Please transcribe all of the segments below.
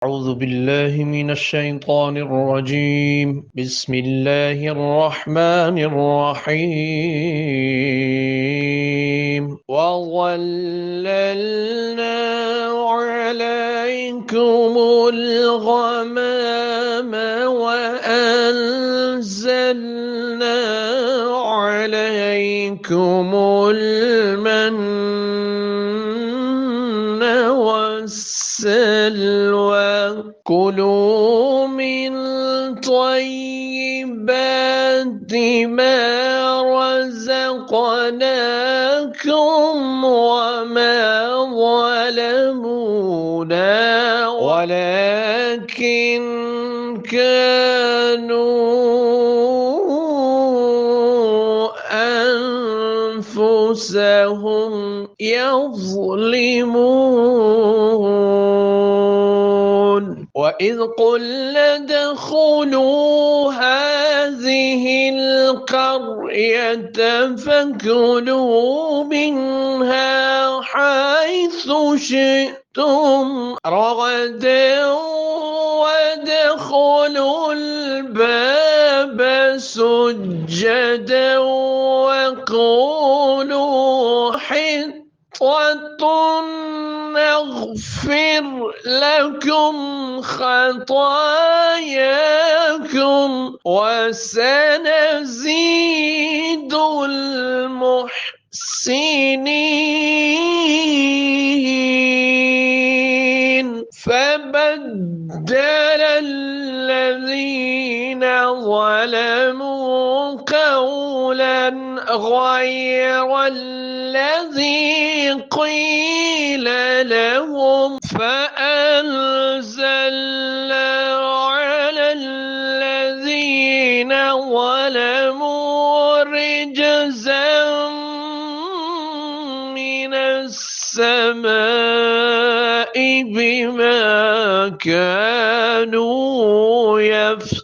أعوذ بالله من الشيطان الرجيم. بسم الله الرحمن الرحيم. وظللنا عليكم الغمام وأنزلنا عليكم المن والسلوى كلوا من طيبات ما رزقناكم وما ظلمونا ولكن كانوا أنفسهم يظلمون. وإذ قلنا ادخلوا هذه القرية فكلوا منها حيث شئتم رغدا وادخلوا الباب سجدا وقولوا حطة نغفر لكم خطاياكم وسنزيد المحسنين. فبدل الذين ظلموا قولا غير الذي قيل لهم فأنزلنا على الذين ظلموا رجزا من السماء بما كانوا يفسقون.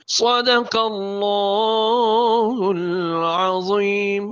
صدق الله العظيم.